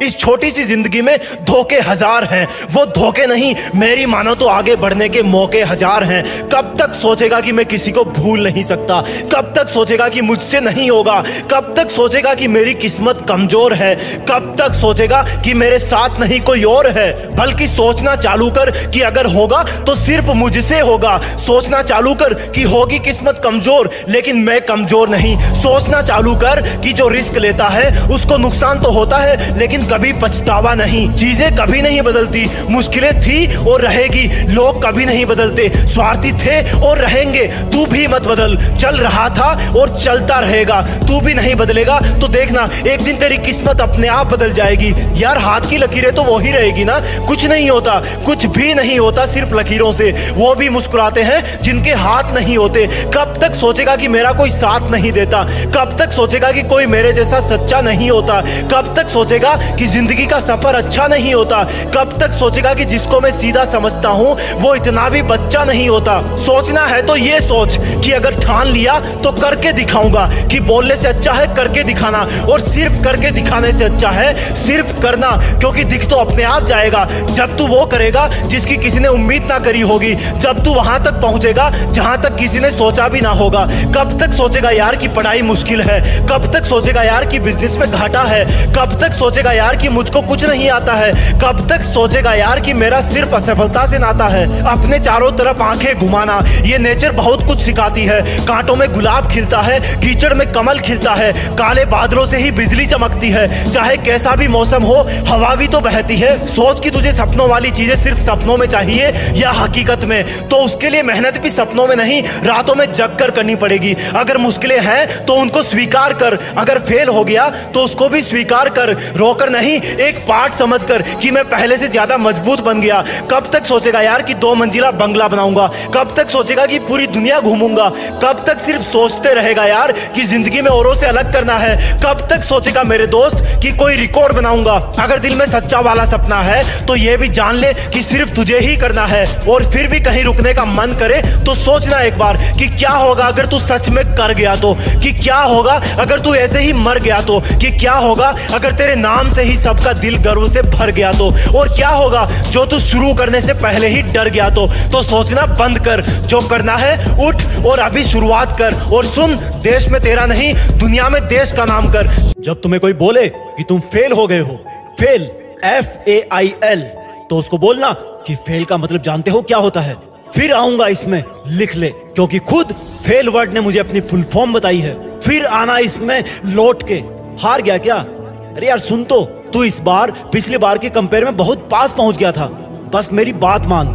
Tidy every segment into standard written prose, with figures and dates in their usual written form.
इस छोटी सी जिंदगी में धोखे हजार हैं, वो धोखे नहीं, मेरी मानो तो आगे बढ़ने के मौके हजार हैं। कब तक सोचेगा कि मैं किसी को भूल नहीं सकता, कब तक सोचेगा कि मुझसे नहीं होगा, कब तक सोचेगा कि मेरी किस्मत कमजोर है, कब तक सोचेगा कि मेरे साथ नहीं कोई और है। बल्कि सोचना चालू कर कि अगर होगा तो सिर्फ मुझसे होगा। सोचना चालू कर कि होगी किस्मत कमजोर, लेकिन मैं कमजोर नहीं। सोचना चालू कर कि जो रिस्क लेता है उसको नुकसान तो होता है, लेकिन कभी पछतावा नहीं। चीजें कभी नहीं बदलती, मुश्किलें थी और रहेगी, लोग कभी नहीं बदलते, स्वार्थी थे और रहेंगे। तू भी मत बदल, चल रहा था और चलता रहेगा। तू भी नहीं बदलेगा तो देखना एक दिन तेरी किस्मत अपने आप बदल जाएगी। यार हाथ की लकीरें तो वो ही रहेगी ना, कुछ नहीं होता, कुछ भी नहीं होता सिर्फ लकीरों से। वो भी मुस्कुराते हैं जिनके हाथ नहीं होते। कब तक सोचेगा कि मेरा कोई साथ नहीं देता, कब तक सोचेगा कि कोई मेरे जैसा सच्चा नहीं होता, कब तक सोचेगा कि जिंदगी का सफर अच्छा नहीं होता, कब तक सोचेगा कि जिसको मैं सीधा समझता हूं वो इतना भी बच्चा नहीं होता। सोचना है तो ये सोच कि अगर ठान लिया तो करके दिखाऊंगा, कि बोलने से अच्छा है करके दिखाना, और सिर्फ करके दिखाने से अच्छा है सिर्फ करना, क्योंकि दिख तो अपने आप जाएगा जब तू वो करेगा जिसकी किसी ने उम्मीद ना करी होगी, जब तू वहां तक पहुंचेगा जहां तक किसी ने सोचा भी ना होगा। कब तक सोचेगा यार कि पढ़ाई मुश्किल है, कब तक सोचेगा यार कि बिजनेस में घाटा है, कब तक सोचेगा यार कि मुझको कुछ नहीं आता है, कब तक सोचेगा यार कि मेरा सिर्फ असफलता से नाता है। अपने चारों तरफ आंखें घुमाना, ये नेचर बहुत कुछ सिखाती है। कांटों में गुलाब खिलता है, कीचड़ में कमल खिलता है, काले बादलों से ही बिजली चमकती है। चाहे कैसा भी मौसम हो हवा भी तो बहती है। सोच कि तुझे सपनों वाली चीजें सिर्फ सपनों में चाहिए या हकीकत में, तो उसके लिए मेहनत भी सपनों में नहीं रातों में जग कर करनी पड़ेगी। अगर मुश्किलें हैं तो उनको स्वीकार कर, अगर फेल हो गया तो उसको भी स्वीकार कर, रोकर नहीं एक पार्ट समझकर कि मैं पहले से ज्यादा मजबूत बन गया। कब तक सोचेगा यार कि 2 मंजिला बंगला बनाऊंगा, कब तक सोचेगा कि पूरी दुनिया घूमूंगा, कब तक सिर्फ सोचते रहेगा यार कि जिंदगी में औरों से अलग करना है, कब तक सोचेगा मेरे दोस्त कि कोई रिकॉर्ड बनाऊंगा। अगर दिल में सच्चा वाला सपना है तो ये भी जान ले कि सिर्फ तुझे ही करना है, और फिर भी कहीं रुकने का मन करे तो सोचना एक बार कि क्या होगा अगर तू सच में कर गया तो, कि क्या होगा अगर तू ऐसे ही मर गया तो, कि क्या होगा अगर तेरे नाम से ही सबका दिल गर्व से भर गया तो, और क्या होगा जो तू शुरू करने से पहले ही डर गया तो सोचना बंद कर, जो करना है उठ और अभी शुरुआत कर। और सुन, देश में तेरा नहीं दुनिया में देश का नाम कर। जब तुम्हें कोई बोले कि तुम फेल हो गए हो, फेल FAIL, तो उसको बोलना कि फेल का मतलब जानते हो क्या होता है। फिर आऊंगा इसमें लिख ले, क्योंकि खुद फेल वर्ड ने मुझे अपनी फुल फॉर्म बताई है। फिर आना इसमें लौट के। हार गया क्या? अरे यार सुन, तो तू इस बार पिछली बार के कंपेयर में बहुत पास पहुंच गया था। बस मेरी बात मान,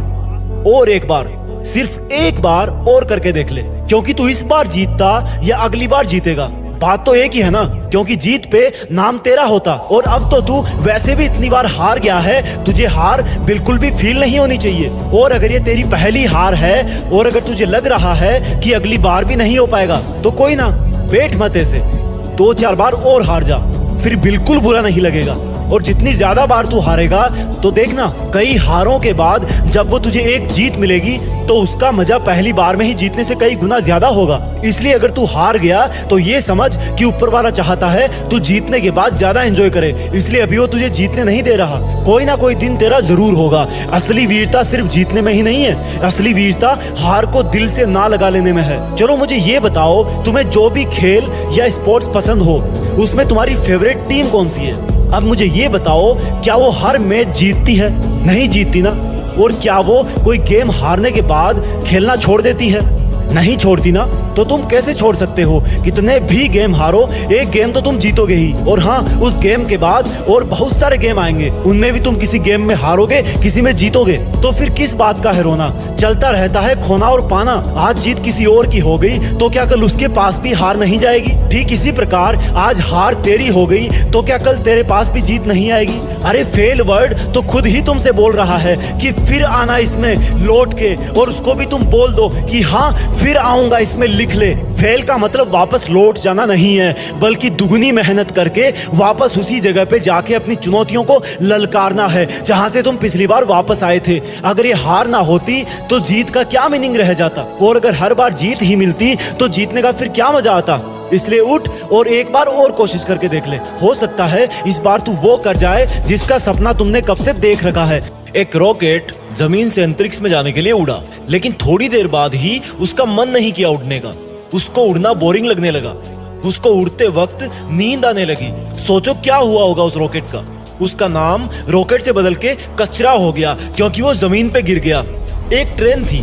और एक बार, सिर्फ एक बार और करके देख ले, क्योंकि तू इस बार जीतता या अगली बार जीतेगा, बात तो एक ही है ना, क्योंकि जीत पे नाम तेरा होता। और अब तो तू वैसे भी इतनी बार हार गया है, तुझे हार बिल्कुल भी फील नहीं होनी चाहिए। और अगर ये तेरी पहली हार है और अगर तुझे लग रहा है कि अगली बार भी नहीं हो पाएगा, तो कोई ना, बैठ मत ऐसे, 2-4 बार और हार जा, फिर बिल्कुल बुरा नहीं लगेगा। और जितनी ज्यादा बार तू हारेगा तो देखना, कई हारों के बाद जब वो तुझे एक जीत मिलेगी तो उसका मजा पहली बार में ही जीतने से कई गुना ज्यादा होगा। इसलिए अगर तू हार गया तो ये समझ कि ऊपर वाला चाहता है तू जीतने के बाद ज्यादा एंजॉय करे, इसलिए अभी वो तुझे जीतने नहीं दे रहा। कोई ना कोई दिन तेरा जरूर होगा। असली वीरता सिर्फ जीतने में ही नहीं है, असली वीरता हार को दिल से ना लगा लेने में है। चलो मुझे ये बताओ, तुम्हें जो भी खेल या स्पोर्ट्स पसंद हो उसमें तुम्हारी फेवरेट टीम कौन सी है? अब मुझे ये बताओ, क्या वो हर मैच जीतती है? नहीं जीतती ना। और क्या वो कोई गेम हारने के बाद खेलना छोड़ देती है? नहीं छोड़ती ना। तो तुम कैसे छोड़ सकते हो? कितने भी गेम हारो, एक गेम तो तुम जीतोगे ही। और हाँ, उस गेम के बाद और बहुत सारे गेम आएंगे, उनमें भी तुम किसी गेम में हारोगे, किसी में जीतोगे। तो फिर किस बात का है रोना? चलता रहता है खोना और पाना। आज जीत किसी और की हो गई तो क्या कल उसके पास भी हार नहीं जाएगी? ठीक इसी प्रकार आज हार तेरी हो गई तो क्या कल तेरे पास भी जीत नहीं आएगी? अरे फेल वर्ड तो खुद ही तुमसे बोल रहा है कि फिर आना इसमें लौट के, और उसको भी तुम बोल दो कि हाँ फिर आऊंगा इसमें लिख ले। फेल का मतलब वापस लौट जाना नहीं है, बल्कि दुगनी मेहनत करके वापस उसी जगह पे जाके अपनी चुनौतियों को ललकारना है जहां से तुम पिछली बार वापस आए थे। अगर ये हार ना होती तो जीत का क्या मीनिंग रह जाता? और अगर हर बार जीत ही मिलती तो जीतने का फिर क्या मजा आता? इसलिए उठ और एक बार और कोशिश करके देख ले। हो सकता है इस बार तू वो कर जाए जिसका सपना तुमने कब से देख रखा है। एक रॉकेट जमीन से अंतरिक्ष में जाने के लिए उड़ा, लेकिन थोड़ी देर बाद ही उसका मन नहीं किया उड़ने का। उसको उड़ना बोरिंग लगने लगा। उसको उड़ते वक्त नींद आने लगी। सोचो क्या हुआ होगा उस रॉकेट का। उसका नाम रॉकेट से बदल के कचरा हो गया, क्योंकि वो जमीन पे गिर गया। एक ट्रेन थी,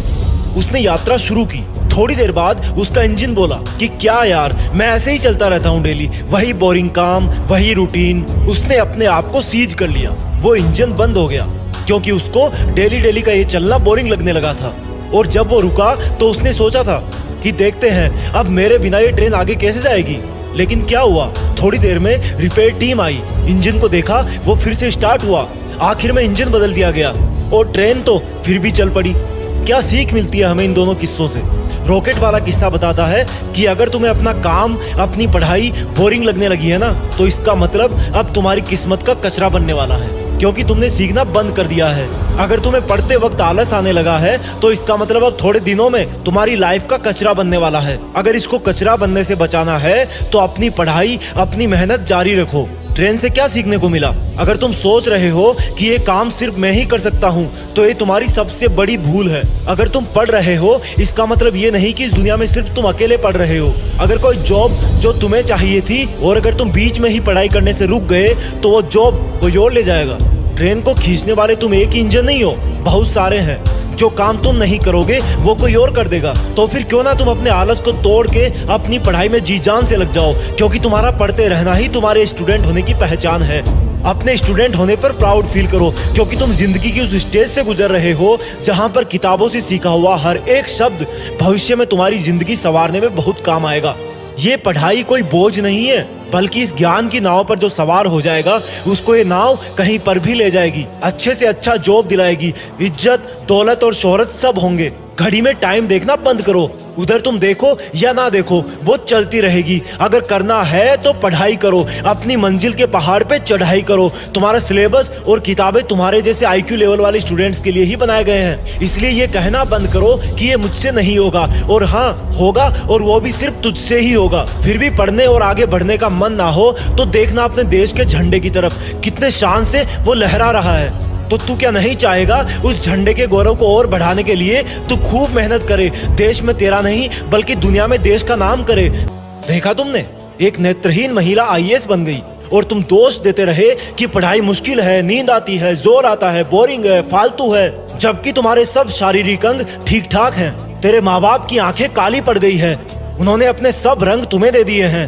उसने यात्रा शुरू की। थोड़ी देर बाद उसका इंजन बोला कि क्या यार, मैं ऐसे ही चलता रहता हूँ डेली, वही बोरिंग काम, वही रूटीन। उसने अपने आप को सीज कर लिया। वो इंजन बंद हो गया, क्योंकि उसको डेली डेली का ये चलना बोरिंग लगने लगा था। और जब वो रुका तो उसने सोचा था कि देखते हैं अब मेरे बिना ये ट्रेन आगे कैसे जाएगी। लेकिन क्या हुआ, थोड़ी देर में रिपेयर टीम आई, इंजन को देखा, वो फिर से स्टार्ट हुआ। आखिर में इंजन बदल दिया गया और ट्रेन तो फिर भी चल पड़ी। क्या सीख मिलती है हमें इन दोनों किस्सों से? रॉकेट वाला किस्सा बताता है कि अगर तुम्हें अपना काम, अपनी पढ़ाई बोरिंग लगने लगी है ना, तो इसका मतलब अब तुम्हारी किस्मत का कचरा बनने वाला है, क्योंकि तुमने सीखना बंद कर दिया है। अगर तुम्हें पढ़ते वक्त आलस आने लगा है तो इसका मतलब अब थोड़े दिनों में तुम्हारी लाइफ का कचरा बनने वाला है। अगर इसको कचरा बनने से बचाना है तो अपनी पढ़ाई, अपनी मेहनत जारी रखो। ट्रेन से क्या सीखने को मिला? अगर तुम सोच रहे हो कि ये काम सिर्फ मैं ही कर सकता हूँ, तो ये तुम्हारी सबसे बड़ी भूल है। अगर तुम पढ़ रहे हो, इसका मतलब ये नहीं कि इस दुनिया में सिर्फ तुम अकेले पढ़ रहे हो। अगर कोई जॉब जो तुम्हें चाहिए थी और अगर तुम बीच में ही पढ़ाई करने से रुक गए, तो वो जॉब कोई और ले जाएगा। ट्रेन को खींचने वाले तुम एक ही इंजन नहीं हो, बहुत सारे हैं। जो काम तुम नहीं करोगे वो कोई और कर देगा। तो फिर क्यों ना तुम अपने आलस को तोड़ के अपनी पढ़ाई में जी जान से लग जाओ, क्योंकि तुम्हारा पढ़ते रहना ही तुम्हारे स्टूडेंट होने की पहचान है। अपने स्टूडेंट होने पर प्राउड फील करो, क्योंकि तुम जिंदगी की उस स्टेज से गुजर रहे हो जहां पर किताबों से सीखा हुआ हर एक शब्द भविष्य में तुम्हारी जिंदगी संवारने में बहुत काम आएगा। ये पढ़ाई कोई बोझ नहीं है, बल्कि इस ज्ञान की नाव पर जो सवार हो जाएगा उसको ये नाव कहीं पर भी ले जाएगी, अच्छे से अच्छा जॉब दिलाएगी, इज्जत, दौलत और शोहरत सब होंगे। घड़ी में टाइम देखना बंद करो। उधर तुम देखो या ना देखो, वो चलती रहेगी। अगर करना है तो पढ़ाई करो, अपनी मंजिल के पहाड़ पे चढ़ाई करो। तुम्हारा सिलेबस और किताबें तुम्हारे जैसे IQ लेवल वाले स्टूडेंट्स के लिए ही बनाए गए हैं। इसलिए ये कहना बंद करो कि ये मुझसे नहीं होगा, और हाँ होगा, और वो भी सिर्फ तुझसे ही होगा। फिर भी पढ़ने और आगे बढ़ने का मन ना हो तो देखना अपने देश के झंडे की तरफ, कितने शान से वो लहरा रहा है। तो तू क्या नहीं चाहेगा उस झंडे के गौरव को और बढ़ाने के लिए तू खूब मेहनत करे, देश में तेरा नहीं बल्कि दुनिया में देश का नाम करे। देखा तुमने, एक नेत्रहीन महिला IAS बन गई और तुम दोष देते रहे कि पढ़ाई मुश्किल है, नींद आती है, जोर आता है, बोरिंग है, फालतू है, जबकि तुम्हारे सब शारीरिक अंग ठीक ठाक हैं। तेरे माँ बाप की आंखें काली पड़ गई है, उन्होंने अपने सब रंग तुम्हें दे दिए हैं।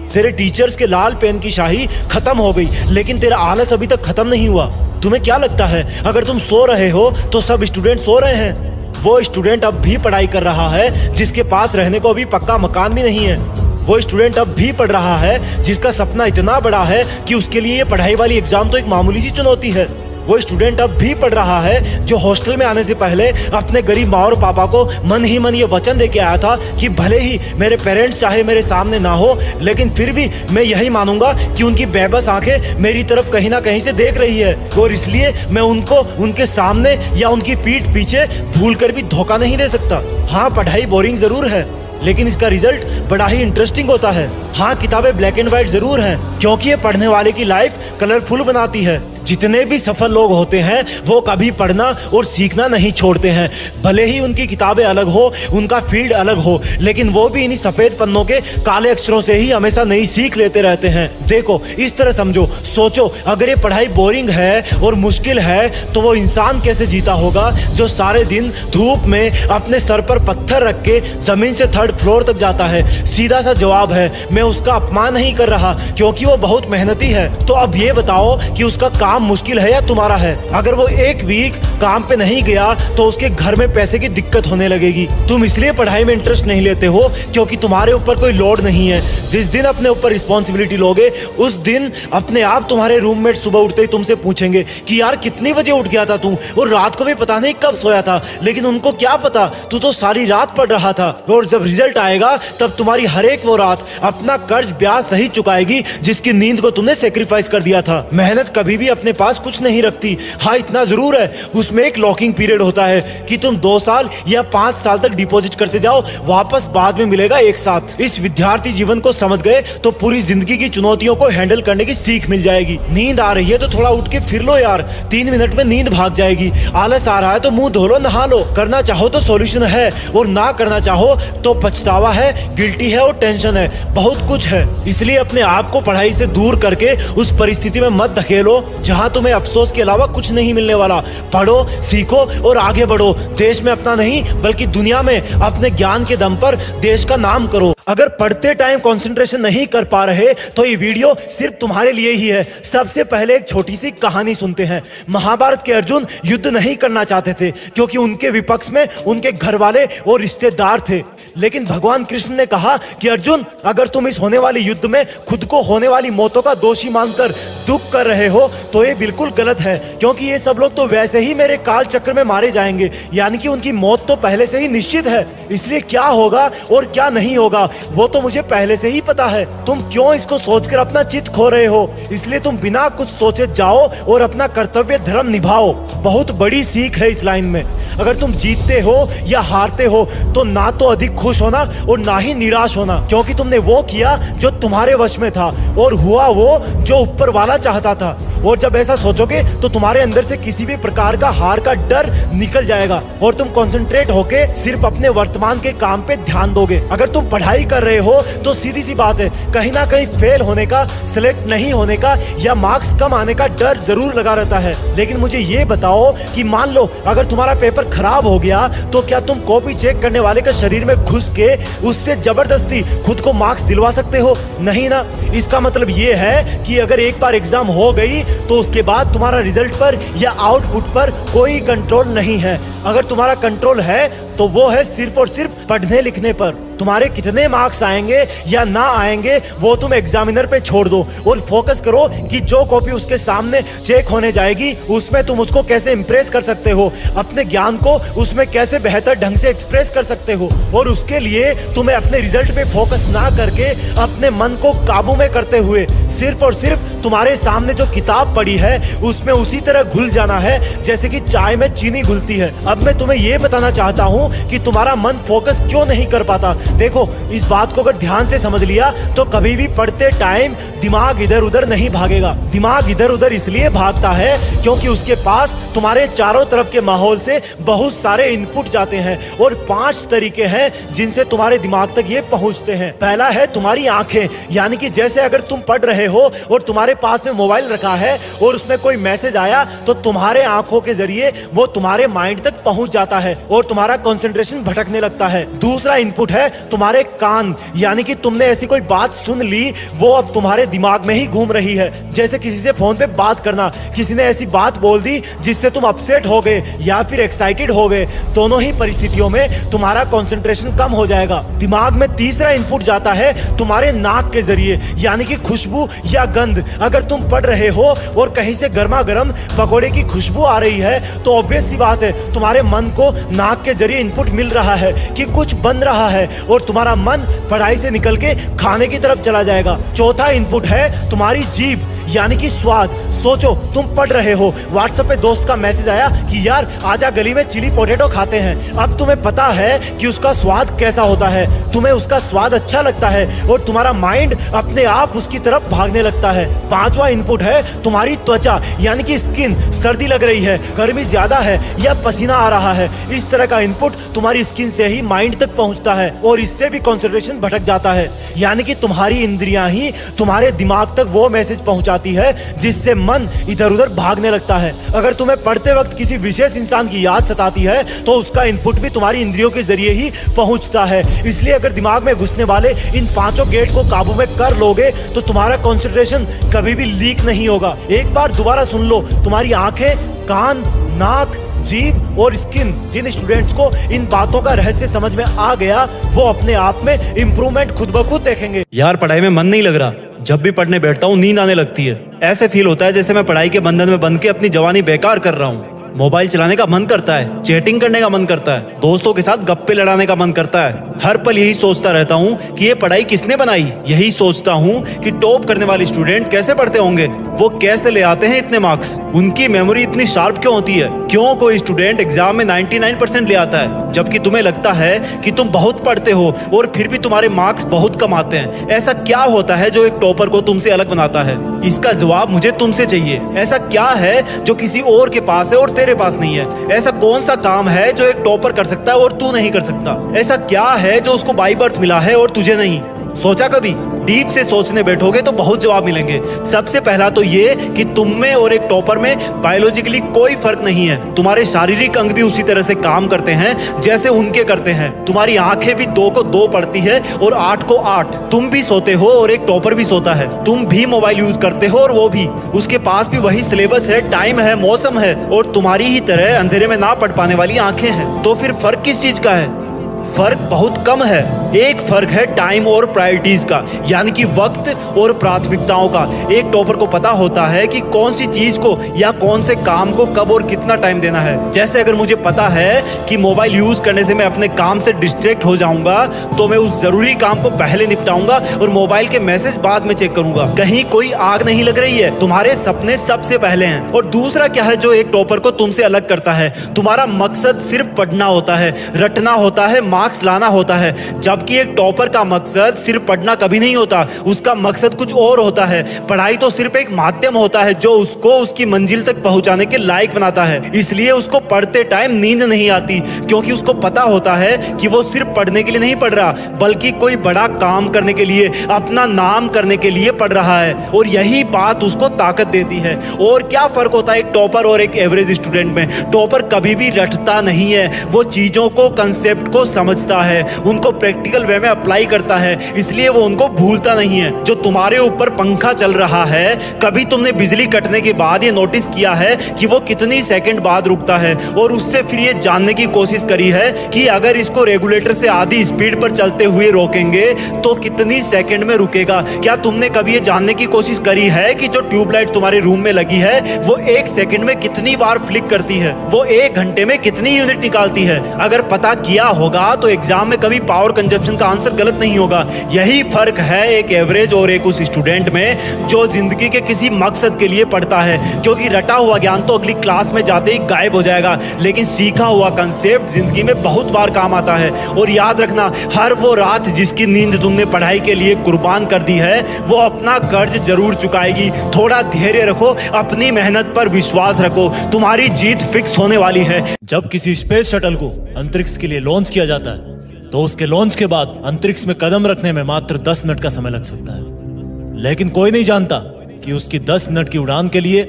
तेरे टीचर्स के लाल पेन की शाही खत्म हो गई, लेकिन तेरा आलस अभी तक खत्म नहीं हुआ। तुम्हें क्या लगता है अगर तुम सो रहे हो तो सब स्टूडेंट सो रहे हैं? वो स्टूडेंट अब भी पढ़ाई कर रहा है जिसके पास रहने को अभी पक्का मकान भी नहीं है। वो स्टूडेंट अब भी पढ़ रहा है जिसका सपना इतना बड़ा है कि उसके लिए ये पढ़ाई वाली एग्जाम तो एक मामूली सी चुनौती है। वो स्टूडेंट अब भी पढ़ रहा है जो हॉस्टल में आने से पहले अपने गरीब माँ और पापा को मन ही मन ये वचन दे के आया था कि भले ही मेरे पेरेंट्स चाहे मेरे सामने ना हो, लेकिन फिर भी मैं यही मानूंगा कि उनकी बेबस आंखें मेरी तरफ कहीं ना कहीं से देख रही है, और इसलिए मैं उनको उनके सामने या उनकी पीठ पीछे भूल कर भी धोखा नहीं दे सकता। हाँ, पढ़ाई बोरिंग जरूर है, लेकिन इसका रिजल्ट बड़ा ही इंटरेस्टिंग होता है। हाँ, किताबें ब्लैक एंड व्हाइट जरूर हैं, क्योंकि ये पढ़ने वाले की लाइफ कलरफुल बनाती है। जितने भी सफल लोग होते हैं वो कभी पढ़ना और सीखना नहीं छोड़ते हैं, भले ही उनकी किताबें अलग हो, उनका फील्ड अलग हो, लेकिन वो भी इन्हीं सफेद पन्नों के काले अक्षरों से ही हमेशा नई सीख लेते रहते हैं। देखो, इस तरह समझो, सोचो, अगर ये पढ़ाई बोरिंग है और मुश्किल है तो वो इंसान कैसे जीता होगा जो सारे दिन धूप में अपने सर पर पत्थर रख के जमीन से 3rd फ्लोर तक जाता है। सीधा सा जवाब है, मैं उसका अपमान नहीं कर रहा, क्योंकि वो बहुत मेहनती है। तो अब ये बताओ कि उसका काम मुश्किल है या तुम्हारा है? अगर वो एक वीक काम पे नहीं गया तो उसके घर में पैसे की दिक्कत होने लगेगी। तुम इसलिए पढ़ाई में इंटरेस्ट नहीं लेते हो क्योंकि तुम्हारे ऊपर कोई लोड नहीं है। जिस दिन अपने ऊपर रिस्पॉन्सिबिलिटी लोगे उस दिन अपने आप तुम्हारे रूममेट सुबह उठते ही तुमसे पूछेंगे कि यार कितनी बजे उठ गया था तू, और रात को भी पता नहीं कब सोया था। लेकिन उनको क्या पता, तू तो सारी रात पढ़ रहा था। और जब रिजल्ट आएगा तब तुम्हारी हर एक वो रात अपना कर्ज ब्याज सही चुकाएगी जिसकी नींद को तुमने सेक्रीफाइस कर दिया था। मेहनत कभी भी अपने पास कुछ नहीं रखती। हाँ, इतना जरूर है, उसमें एक लॉकिंग पीरियड होता है कि तुम 2 साल या 5 साल तक डिपॉजिट करते जाओ, वापस बाद में मिलेगा एक साथ। इस विद्यार्थी जीवन को समझ गए तो पूरी जिंदगी की चुनौतियों को हैंडल करने की सीख मिल जाएगी। नींद आ रही है तो थोड़ा उठ के फिर लो यार, 3 मिनट में नींद भाग जाएगी। आलस आ रहा है तो मुंह धो लो, नहा लो। करना चाहो तो सॉल्यूशन है, और ना करना चाहो तो पछतावा है, गिल्टी है और टेंशन है, बहुत कुछ है। इसलिए अपने आप को पढ़ाई से दूर करके उस परिस्थिति में मत धकेलो जहां तुम्हें अफसोस के अलावा कुछ नहीं मिलने वाला। पढ़ो, सीखो और आगे बढ़ो। देश में अपना नहीं बल्कि दुनिया में अपने ज्ञान के दम पर देश का नाम करो। अगर पढ़ते टाइम कंसंट्रेशन नहीं कर पा रहे तो ये वीडियो सिर्फ तुम्हारे लिए ही है। सबसे पहले एक छोटी सी कहानी सुनते हैं। महाभारत के अर्जुन युद्ध नहीं करना चाहते थे क्योंकि उनके विपक्ष में उनके घर वाले और रिश्तेदार थे। लेकिन भगवान कृष्ण ने कहा कि अर्जुन, अगर तुम इस होने वाले युद्ध में खुद को होने वाली मौतों का दोषी मानकर दुख कर रहे हो तो ये बिल्कुल गलत है, क्योंकि ये सब लोग तो वैसे ही मेरे काल चक्र में मारे जाएंगे, यानी कि उनकी मौत तो पहले से ही निश्चित है। इसलिए क्या होगा और क्या नहीं होगा वो तो मुझे पहले से ही पता है। तुम क्यों इसको सोचकर अपना चित्त खो रहे हो? इसलिए तुम बिना कुछ सोचे जाओ और अपना कर्तव्य धर्म निभाओ। बहुत बड़ी सीख है इस लाइन में। अगर तुम जीतते हो या हारते हो तो ना तो अधिक खुश होना और ना ही निराश होना, क्योंकि तुमने वो किया जो तुम्हारे वश में था और हुआ वो जो ऊपर वाला चाहता था। और जब ऐसा सोचोगे तो तुम्हारे अंदर से किसी भी प्रकार का हार का डर निकल जाएगा और तुम कंसंट्रेट होके सिर्फ अपने वर्तमान के काम पे ध्यान दोगे। अगर तुम पढ़ाई कर रहे हो तो सीधी सी बात है, कहीं ना कहीं फेल होने का, सिलेक्ट नहीं होने का या मार्क्स कम आने का डर जरूर लगा रहता है। लेकिन मुझे ये बताओ कि मान लो अगर तुम्हारा पेपर खराब हो गया तो क्या तुम कॉपी चेक करने वाले के शरीर में घुस के उससे जबरदस्ती खुद को मार्क्स दिलवा सकते हो? नहीं ना। इसका मतलब ये है कि अगर एक बार एग्जाम हो गई तो उसके बाद तुम्हारा रिजल्ट पर या आउटपुट पर कोई कंट्रोल नहीं है। अगर तुम्हारा कंट्रोल है तो वो है सिर्फ और सिर्फ पढ़ने लिखने पर। तुम्हारे कितने मार्क्स आएंगे या ना आएंगे वो तुम एग्जामिनर पे छोड़ दो और फोकस करो कि जो कॉपी उसके सामने चेक होने जाएगी उसमें तुम उसको कैसे इंप्रेस कर सकते हो, अपने ज्ञान को उसमें कैसे बेहतर ढंग से एक्सप्रेस कर सकते हो। और उसके लिए तुम्हें अपने रिजल्ट पे फोकस ना करके अपने मन को काबू में करते हुए सिर्फ और सिर्फ तुम्हारे सामने जो किताब पड़ी है उसमें उसी तरह घुल जाना है जैसे कि चाय में चीनी घुलती है। अब मैं तुम्हें यह बताना चाहता हूँ कि तुम्हारा मन फोकस क्यों नहीं कर पाता। देखो, इस बात को अगर ध्यान से समझ लिया तो कभी भी पढ़ते टाइम दिमाग इधर उधर नहीं भागेगा। दिमाग इधर उधर इसलिए भागता है क्योंकि उसके पास तुम्हारे चारों तरफ के माहौल से बहुत सारे इनपुट जाते हैं और 5 तरीके हैं जिनसे तुम्हारे दिमाग तक ये पहुंचते हैं। पहला है तुम्हारी आंखें, यानी कि जैसे अगर तुम पढ़ रहे हो और तुम्हारे पास में मोबाइल रखा है और उसमें कोई मैसेज आया तो तुम्हारे आंखों के जरिए वो तुम्हारे माइंड तक पहुंच जाता है और तुम्हारा कंसंट्रेशन भटकने लगता है। दूसरा इनपुट है तुम्हारे कान, यानी कि तुमने ऐसी कोई बात सुन ली वो अब तुम्हारे दिमाग में ही घूम रही है। जैसे किसी से फोन पे बात करना, किसी ने ऐसी बात बोल दी जिससे तुम अपसेट हो गए या फिर एक्साइटेड हो गए। दोनों ही परिस्थितियों में तुम्हारा कंसंट्रेशन कम हो जाएगा। दिमाग में तीसरा इनपुट जाता है तुम्हारे नाक के जरिए, यानी कि खुशबू या गंध। अगर तुम पढ़ रहे हो और कहीं से गर्मा गर्म पकोड़े की खुशबू आ रही है तो ऑब्वियस सी बात है तुम्हारे मन को नाक के जरिए इनपुट मिल रहा है कि कुछ बन रहा है और तुम्हारा मन पढ़ाई से निकल के खाने की तरफ चला जाएगा। चौथा इनपुट है तुम्हारी जीभ, यानी कि स्वाद। सोचो, तुम पढ़ रहे हो, व्हाट्सएप पे दोस्त का मैसेज आया कि यार आजा गली में चिली पोटैटो खाते हैं। अब तुम्हें पता है कि उसका स्वाद कैसा होता है, तुम्हें उसका स्वाद अच्छा लगता है और तुम्हारा माइंड अपने आप उसकी तरफ भागने लगता है। पांचवा इनपुट है तुम्हारी त्वचा, यानी कि स्किन। सर्दी लग रही है, गर्मी ज्यादा है या पसीना आ रहा है, इस तरह का इनपुट तुम्हारी स्किन से ही माइंड तक पहुंचता है और इससे भी कंसंट्रेशन भटक जाता है। यानी कि तुम्हारी इंद्रियां ही तुम्हारे दिमाग तक वो मैसेज पहुंचाती है जिससे मन इधर उधर भागने लगता है। अगर तुम्हें पढ़ते वक्त किसी विशेष इंसान की याद सताती है तो उसका इनपुट भी तुम्हारी इंद्रियों के जरिए ही पहुंचता है। इसलिए अगर दिमाग में घुसने वाले इन 5 गेट को काबू में कर लोगे तो तुम्हारा कंसंट्रेशन कभी भी लीक नहीं होगा। एक बार दोबारा सुन लो, तुम्हारी आंखें, कान, नाक, जीभ और स्किन। जिन स्टूडेंट्स को इन बातों का रहस्य समझ में आ गया वो अपने आप में इम्प्रूवमेंट खुद ब खुद देखेंगे। यार पढ़ाई में मन नहीं लग रहा, जब भी पढ़ने बैठता हूँ नींद आने लगती है। ऐसे फील होता है जैसे मैं पढ़ाई के बंधन में बंध के अपनी जवानी बेकार कर रहा हूँ। मोबाइल चलाने का मन करता है, चैटिंग करने का मन करता है, दोस्तों के साथ गप्पे लड़ाने का मन करता है। हर पल यही सोचता रहता हूँ कि ये पढ़ाई किसने बनाई। यही सोचता हूँ कि टॉप करने वाले स्टूडेंट कैसे पढ़ते होंगे, वो कैसे ले आते हैं इतने मार्क्स, उनकी मेमोरी इतनी शार्प क्यों होती है, क्यों कोई स्टूडेंट एग्जाम में 99% ले आता है जबकि तुम्हें लगता है कि तुम बहुत पढ़ते हो और फिर भी तुम्हारे मार्क्स बहुत कम आते हैं। ऐसा क्या होता है जो एक टॉपर को तुमसे अलग बनाता है? इसका जवाब मुझे तुमसे चाहिए। ऐसा क्या है जो किसी और के पास है और तेरे पास नहीं है? ऐसा कौन सा काम है जो एक टॉपर कर सकता है और तू नहीं कर सकता? ऐसा क्या है जो उसको बाय बर्थ मिला है और तुझे नहीं? सोचा कभी? डीप से सोचने बैठोगे तो बहुत जवाब मिलेंगे। सबसे पहला तो ये कि तुम में और एक टॉपर में बायोलॉजिकली कोई फर्क नहीं है। तुम्हारे शारीरिक अंग भी उसी तरह से काम करते हैं जैसे उनके करते हैं। तुम्हारी आंखें भी 2 को 2 पढ़ती है और 8 को 8। तुम भी सोते हो और एक टॉपर भी सोता है। तुम भी मोबाइल यूज करते हो और वो भी। उसके पास भी वही सिलेबस है, टाइम है, मौसम है और तुम्हारी ही तरह अंधेरे में ना पढ़ पाने वाली आंखें हैं। तो फिर फर्क किस चीज का है? फर्क बहुत कम है। एक फर्क है टाइम और प्रायोरिटीज का, यानी कि वक्त और प्राथमिकताओं का। एक टॉपर को पता होता है कि कौन सी चीज को या कौन से काम को कब और कितना टाइम देना है। जैसे अगर मुझे पता है कि मोबाइल यूज करने से मैं अपने काम से डिस्ट्रैक्ट हो जाऊंगा तो मैं उस जरूरी काम को पहले निपटाऊंगा और मोबाइल के मैसेज बाद में चेक करूंगा। कहीं कोई आग नहीं लग रही है, तुम्हारे सपने सबसे पहले हैं। और दूसरा क्या है जो एक टॉपर को तुमसे अलग करता है? तुम्हारा मकसद सिर्फ पढ़ना होता है, रटना होता है, मार्क्स लाना होता है। जबकि एक टॉपर का मकसद सिर्फ पढ़ना कभी नहीं होता, उसका मकसद कुछ और होता है। पढ़ाई तो सिर्फ एक माध्यम होता है जो उसको उसकी मंजिल तक पहुंचाने के लायक बनाता है। इसलिए उसको पढ़ते टाइम नींद नहीं आती, क्योंकि उसको पता होता है कि वो सिर्फ पढ़ने के लिए नहीं पढ़ रहा बल्कि कोई बड़ा काम करने के लिए, अपना नाम करने के लिए पढ़ रहा है। और यही बात उसको ताकत देती है। और क्या फर्क होता है एक टॉपर और एक एवरेज स्टूडेंट में? टॉपर कभी भी रटता नहीं है, वो चीजों को, कंसेप्ट को समझता है, उनको प्रैक्टिकल वे में अप्लाई करता है, इसलिए वो उनको भूलता नहीं है। जो तुम्हारे ऊपर पंखा चल रहा है, कभी तुमने बिजली कटने के बाद ये नोटिस किया है कि वो कितनी सेकंड बाद रुकता है? और उससे फिर ये जानने की कोशिश करी है कि अगर इसको रेगुलेटर से आधी स्पीड पर चलते हुए रोकेंगे तो कितनी सेकंड में रुकेगा? क्या तुमने कभी ये जानने की कोशिश करी है कि जो ट्यूबलाइट तुम्हारे रूम में लगी है वो 1 सेकंड में कितनी बार फ्लिक करती है? वो 1 घंटे में कितनी यूनिट निकालती है? अगर पता किया होगा तो एग्जाम में कभी पावर कंजप्शन का आंसर गलत नहीं होगा। यही फर्क है एक एवरेज और एक उस स्टूडेंट में जो जिंदगी के किसी मकसद के लिए पढ़ता है। क्योंकि रटा हुआ ज्ञान तो अगली क्लास में जाते ही गायब हो जाएगा, लेकिन सीखा हुआ कंसेप्ट जिंदगी में बहुत बार काम आता है। और याद रखना, हर वो रात जिसकी नींद तुमने पढ़ाई के लिए कुर्बान कर दी है वो अपना कर्ज जरूर चुकाएगी। थोड़ा धैर्य रखो, अपनी मेहनत पर विश्वास रखो, तुम्हारी जीत फिक्स होने वाली है। जब किसी स्पेस शटल को अंतरिक्ष के लिए लॉन्च किया जाता है तो उसके लॉन्च के बाद अंतरिक्ष में कदम रखने में मात्र 10 मिनट का समय लग सकता है। लेकिन कोई नहीं जानता कि उसकी 10 मिनट की उड़ान के लिए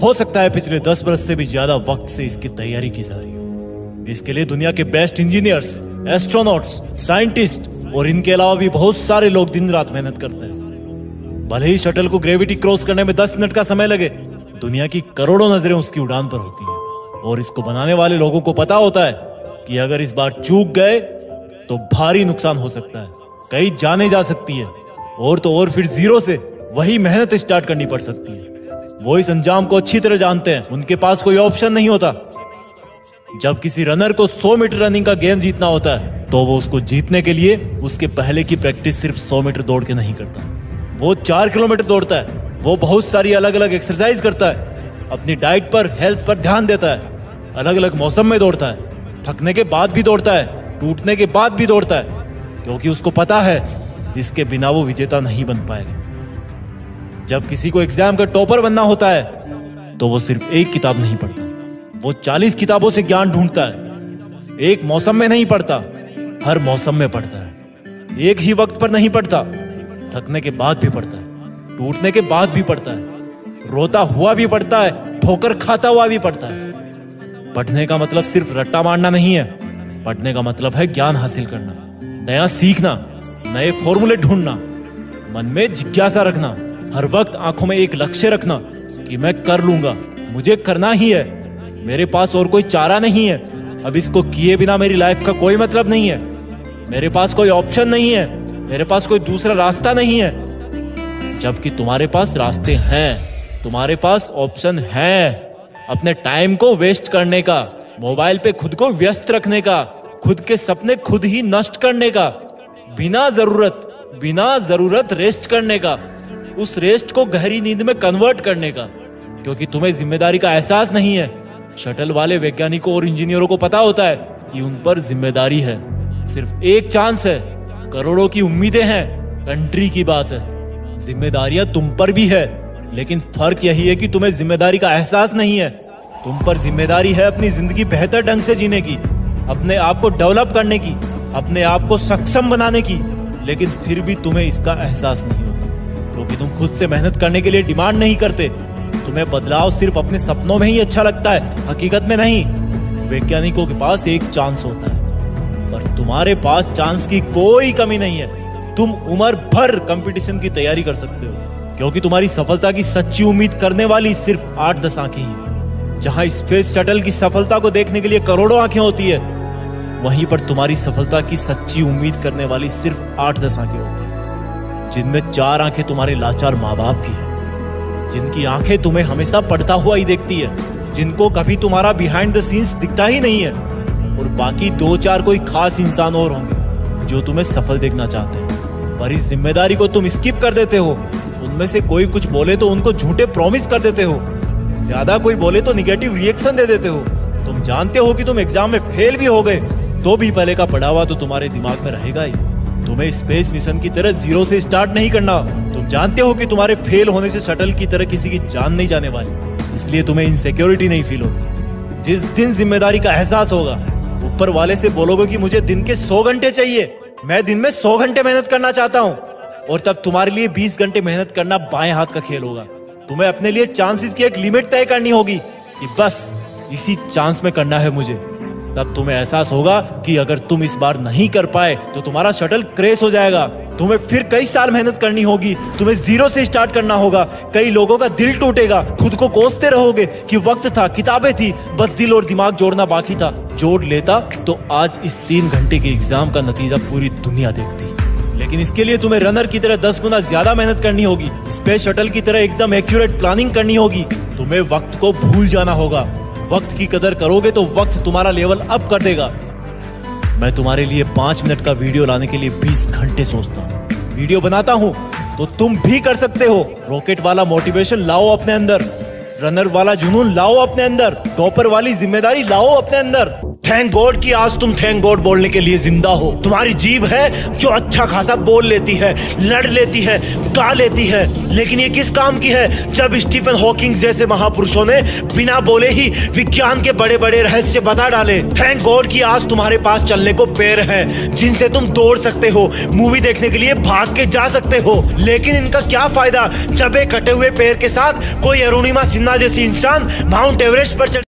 हो सकता है पिछले 10 बरस से भी ज्यादा वक्त से इसकी तैयारी की जा रही हो। इसके लिए दुनिया के बेस्ट इंजीनियर्स, एस्ट्रोनॉट्स, साइंटिस्ट और इनके अलावा भी बहुत सारे लोग दिन रात मेहनत करते हैं। भले ही शटल को ग्रेविटी क्रॉस करने में 10 मिनट का समय लगे, दुनिया की करोड़ों नजरें उसकी उड़ान पर होती हैं। और इसको बनाने वाले लोगों को पता होता है कि अगर इस बार चूक गए तो भारी नुकसान हो सकता है, कई जाने जा सकती है और तो और फिर जीरो से वही मेहनत स्टार्ट करनी पड़ सकती है। वो इस अंजाम को अच्छी तरह जानते हैं, उनके पास कोई ऑप्शन नहीं होता। जब किसी रनर को 100 मीटर रनिंग का गेम जीतना होता है तो वो उसको जीतने के लिए उसके पहले की प्रैक्टिस सिर्फ 100 मीटर दौड़ के नहीं करता, वो 4 किलोमीटर दौड़ता है। वो बहुत सारी अलग अलग एक्सरसाइज करता है, अपनी डाइट पर, हेल्थ पर ध्यान देता है, अलग अलग मौसम में दौड़ता है, थकने के बाद भी दौड़ता है, टूटने के बाद भी दौड़ता है, क्योंकि उसको पता है इसके बिना वो विजेता नहीं बन पाएगा। जब किसी को एग्जाम का टॉपर बनना होता है तो वो सिर्फ एक किताब नहीं पढ़ता, वो 40 किताबों से ज्ञान ढूंढता है। एक मौसम में नहीं पढ़ता, हर मौसम में पढ़ता है। एक ही वक्त पर नहीं पढ़ता, थकने के बाद भी पढ़ता है, टूटने के बाद भी पढ़ता है, रोता हुआ भी पढ़ता है, ठोकर खाता हुआ भी पढ़ता है। पढ़ने का मतलब सिर्फ रट्टा मारना नहीं है, पढ़ने का मतलब है ज्ञान हासिल करना, नया सीखना, नए फॉर्मूले ढूंढना, मन में जिज्ञासा रखना, हर वक्त आंखों में एक लक्ष्य रखना कि मैं कर लूंगा, मुझे करना ही है, मेरे पास और कोई चारा नहीं है, अब इसको किए बिना मेरी लाइफ का कोई मतलब नहीं है, मेरे पास कोई ऑप्शन नहीं है, मेरे पास कोई दूसरा रास्ता नहीं है। जबकि तुम्हारे पास रास्ते हैं, तुम्हारे पास ऑप्शन है। अपने टाइम को वेस्ट करने का, मोबाइल पे खुद को व्यस्त रखने का, खुद के सपने खुद ही नष्ट करने का, बिना जरूरत रेस्ट करने का, उस रेस्ट को गहरी नींद में कन्वर्ट करने का, क्योंकि तुम्हें जिम्मेदारी का एहसास नहीं है। शटल वाले वैज्ञानिकों और इंजीनियरों को पता होता है कि उन पर जिम्मेदारी है। सिर्फ एक चांस है, करोड़ों की उम्मीदें हैं, कंट्री की बात है। जिम्मेदारियां तुम पर भी है, लेकिन फर्क यही है कि तुम्हें जिम्मेदारी का एहसास नहीं है। तुम पर जिम्मेदारी है अपनी जिंदगी बेहतर ढंग से जीने की, अपने आप को डेवलप करने की, अपने आप को सक्षम बनाने की, लेकिन फिर भी तुम्हें इसका एहसास नहीं होता, क्योंकि तुम खुद से मेहनत करने के लिए डिमांड नहीं करते। तुम्हें बदलाव सिर्फ अपने सपनों में ही अच्छा लगता है, हकीकत में नहीं। वैज्ञानिकों के पास एक चांस होता है, पर तुम्हारे पास चांस की कोई कमी नहीं है। तुम उम्र भर कंपटीशन की तैयारी कर सकते हो, क्योंकि तुम्हारी सफलता की सच्ची उम्मीद करने वाली सिर्फ 8-10 आंखें ही। जहां स्पेस शटल की सफलता को देखने के लिए करोड़ों आंखें होती है, वहीं पर तुम्हारी सफलता की सच्ची उम्मीद करने वाली सिर्फ 8-10 आंखें होती है, जिनमें 4 आंखें तुम्हारे लाचार माँ बाप की है, जिनकी आंखें तुम्हें हमेशा पढ़ता हुआ ही देखती है, जिनको कभी तुम्हारा बिहाइंड द सीन्स दिखता ही नहीं है, और बाकी 2-4 कोई खास इंसान और होंगे जो तुम्हें सफल देखना चाहते हैं। पर इस जिम्मेदारी को तुम स्किप कर देते हो। उनमें से कोई कुछ बोले तो उनको झूठे प्रॉमिस कर देते हो, ज्यादा कोई बोले तो निगेटिव रिएक्शन दे देते हो। तुम जानते हो कि तुम एग्जाम में फेल भी हो गए तो भी पहले का पढ़ा हुआ तो तुम्हारे दिमाग में रहेगा ही। तुम्हें स्पेस मिशन की तरह जीरो से स्टार्ट नहीं करना। तुम जानते हो कि तुम्हारे फेल होने से शटल की तरह किसी की जान नहीं जाने वाली, इसलिए तुम्हें इनसिक्योरिटी नहीं फील होती। जिस दिन जिम्मेदारी का एहसास होगा, ऊपर वाले से बोलोगे कि मुझे दिन के 100 घंटे चाहिए, मैं दिन में 100 घंटे मेहनत करना चाहता हूँ, और तब तुम्हारे लिए 20 घंटे मेहनत करना बाएं हाथ का खेल होगा। तुम्हें अपने लिए चांसेस की एक लिमिट तय करनी होगी कि बस इसी चांस में करना है मुझे। तब तुम्हें एहसास होगा कि अगर तुम इस बार नहीं कर पाए तो तुम्हारा शटल क्रैश हो जाएगा। तुम्हें फिर कई साल मेहनत करनी होगी, तुम्हें जीरो से स्टार्ट करना होगा। कई लोगों का दिल टूटेगा, खुद को कोसते रहोगे कि वक्त था, किताबें थी, बस दिल और दिमाग जोड़ना बाकी था। जोड़ लेता तो आज इस 3 घंटे के एग्जाम का नतीजा पूरी दुनिया देखती। लेकिन इसके लिए तुम्हें रनर की तरह 10 गुना ज्यादा मेहनत करनी होगी, स्पेस शटल की तरह एकदम एक्यूरेट प्लानिंग करनी होगी। तुम्हें वक्त को भूल जाना होगा। वक्त की कदर करोगे तो वक्त तुम्हारा लेवल अप कर देगा। मैं तुम्हारे लिए 5 मिनट का वीडियो लाने के लिए 20 घंटे सोचता हूँ। वीडियो बनाता हूँ तो तुम भी कर सकते हो। रॉकेट वाला मोटिवेशन लाओ अपने अंदर, रनर वाला जुनून लाओ अपने अंदर, टॉपर वाली जिम्मेदारी लाओ अपने अंदर। थैंक गॉड कि आज तुम थैंक गॉड बोलने के लिए जिंदा हो। तुम्हारी जीभ है जो अच्छा खासा बोल लेती है, लड़ लेती है, गा लेती है, लेकिन ये किस काम की है जब स्टीफन हॉकिंग जैसे महापुरुषों ने बिना बोले ही विज्ञान के बड़े बड़े रहस्य बता डाले। थैंक गॉड कि आज तुम्हारे पास चलने को पैर हैं जिनसे तुम दौड़ सकते हो, मूवी देखने के लिए भाग के जा सकते हो। लेकिन इनका क्या फायदा जब एक कटे हुए पैर के साथ कोई अरुणिमा सिन्हा जैसी इंसान माउंट एवरेस्ट पर